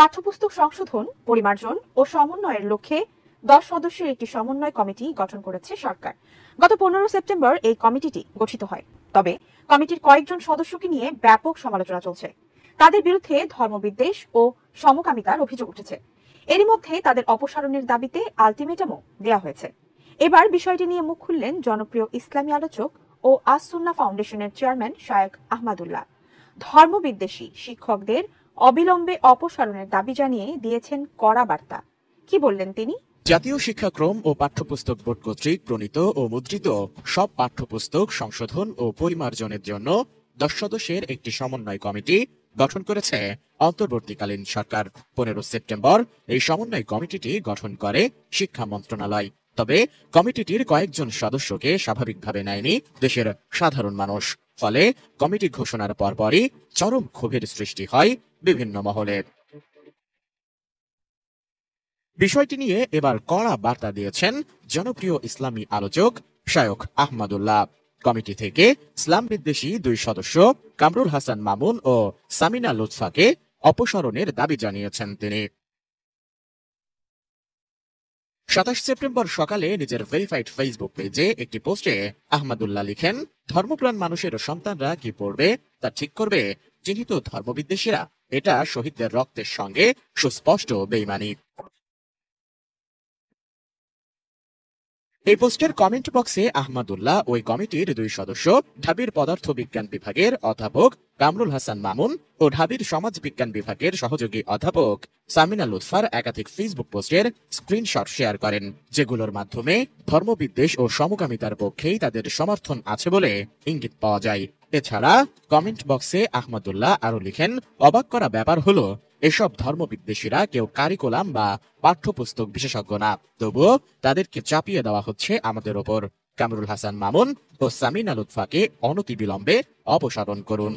পাঠ্যপুস্তক সংশোধন, পরিমার্জন ও সমন্বয়ের লক্ষ্যে 10 সদস্যের একটি সমন্বয় কমিটি গঠন করেছে সরকার। গত 15 সেপ্টেম্বর এই কমিটিটি গঠিত হয়। তবে কমিটির কয়েকজন সদস্যকে নিয়ে ব্যাপক সমালোচনা চলছে। তাদের বিরুদ্ধে ধর্মবিদ্বেষ ও সমকামিতার অভিযোগ উঠেছে। এরই মধ্যে তাদের অপসারণের দাবিতে আলটিমেটামও দেওয়া হয়েছে। এবার বিষয়টি নিয়ে মুখ খুললেন জনপ্রিয় ইসলামী আলোচক ও আস-সুন্নাহ ফাউন্ডেশনের চেয়ারম্যান শায়েখ আহমদুল্লাহ। ধর্মবিদ্বেষী শিক্ষকদের অবিলম্বে অপসারণের দাবি জানিয়ে দিয়েছেন কড়া বার্তা। কি বললেন তিনি? জাতীয় শিক্ষাক্রম ও পাঠ্যপুস্তক বোর্ড কর্তৃক প্রণীত ও মুদ্রিত সব পাঠ্যপুস্তক সংশোধন ও পরিমার্জনের জন্য 10 সদস্যের একটি সমন্বয় কমিটি গঠন করেছে অন্তর্বর্তীকালীন সরকার। 15 সেপ্টেম্বর এই সমন্বয় কমিটিটি গঠন করে শিক্ষা মন্ত্রণালয়। তবে কমিটিটির কয়েকজন সদস্যকে স্বাভাবিকভাবে নেয়নি দেশের সাধারণ মানুষ। ফলে কমিটি ঘোষণার পরপরই চরম ক্ষোভের সৃষ্টি হয় বিভিন্ন মহলে। বিষয়টি নিয়ে এবার কড়া বার্তা দিয়েছেন জনপ্রিয় ইসলামী আলোচক শায়েখ আহমদুল্লাহ। কমিটি থেকে ইসলাম বিদ্বেষী 2 সদস্য কামরুল হাসান মামুন ও সামিনা লুৎফাকে অপসারণের দাবি জানিয়েছেন তিনি। 27 সেপ্টেম্বর সকালে নিজের ভেরিফাইড ফেসবুক পেজে একটি পোস্টে আহমদুল্লাহ লিখেন, ধর্মপ্রাণ মানুষের সন্তানরা কি পড়বে তা ঠিক করবে চিহ্নিত ধর্মবিদ্বেষীরা। এটা শহীদদের রক্তের সঙ্গে সুস্পষ্ট বেইমানি। এই পোস্টের কমেন্ট বক্সে আহমদুল্লাহ ওই কমিটির 2 সদস্য ঢাবির পদার্থবিজ্ঞান বিভাগের অধ্যাপক কামরুল হাসান মামুন ও ঢাবির সমাজবিজ্ঞান বিভাগের সহযোগী অধ্যাপক সামিনা লুৎফার একাধিক ফেসবুক পোস্টের স্ক্রিনশট শেয়ার করেন, যেগুলোর মাধ্যমে ধর্মবিদ্বেষ ও সমকামিতার পক্ষেই তাদের সমর্থন আছে বলে ইঙ্গিত পাওয়া যায়। এছাড়া কমেন্ট বক্সে আহমদুল্লাহ আরো লিখেন, অবাক করা ব্যাপার হলো এসব ধর্মবিদ্বেষীরা কেউ কারিকুলাম বা পাঠ্যপুস্তক বিশেষজ্ঞ না, তবুও তাদেরকে চাপিয়ে দেওয়া হচ্ছে আমাদের ওপর। কামরুল হাসান মামুন ও সামিনা লুৎফাকে অনতিবিলম্বে অপসারণ করুন।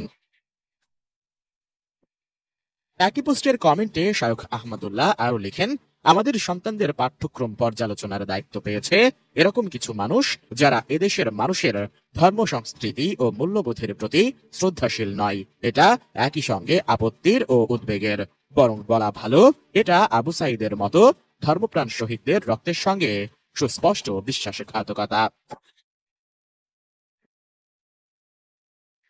একই পোস্টের কমেন্টে শায়েখ আহমদুল্লাহ আরো লিখেন, আমাদের সন্তানদের পাঠ্যক্রম পর্যালোচনার দায়িত্ব পেয়েছে এরকম কিছু মানুষ যারা এদেশের মানুষের ধর্ম সংস্কৃতি ও মূল্যবোধের প্রতি শ্রদ্ধাশীল নয়। এটা একই সঙ্গে আপত্তির ও উদ্বেগের। বরং বলা ভালো, এটা আবু সাঈদের মতো ধর্মপ্রাণ শহীদদের রক্তের সঙ্গে সুস্পষ্ট বিশ্বাসঘাতকতা।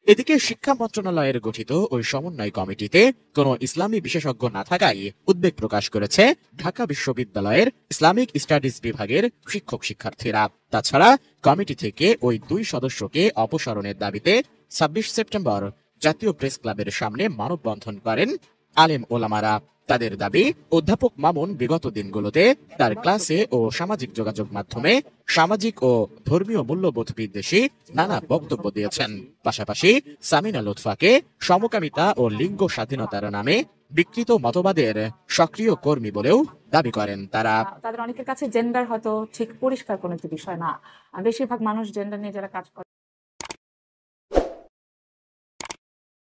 এদিকে শিক্ষা মন্ত্রণালয়ের গঠিত ওই সমন্বয় কমিটিতে কোনো ইসলামী বিশেষজ্ঞ না থাকায় উদ্বেগ প্রকাশ করেছে ঢাকা বিশ্ববিদ্যালয়ের ইসলামিক স্টাডিজ বিভাগের শিক্ষক শিক্ষার্থীরা। তাছাড়া কমিটি থেকে ওই 2 সদস্যকে অপসারণের দাবিতে 26 সেপ্টেম্বর জাতীয় প্রেস ক্লাবের সামনে মানববন্ধন করেন আলেম ওলামারা। তাদের দাবি, অধ্যাপক মামুন বিগত দিনগুলোতে তার ক্লাসে ও সামাজিক যোগাযোগ মাধ্যমে সামাজিক ও ধর্মীয় মূল্যবোধ বিদ্বেষী নানা বক্তব্য দিয়েছেন। পাশাপাশি সামিনা লুৎফাকে সমকামিতা ও লিঙ্গ স্বাধীনতার নামে বিকৃত মতবাদের সক্রিয় কর্মী বলেও দাবি করেন তারা। তাদের অনেকের কাছে জেন্ডার হয়তো ঠিক পরিষ্কার কোনো একটি বিষয় না। বেশিরভাগ মানুষ জেন্ডার নিয়ে যারা কাজ করে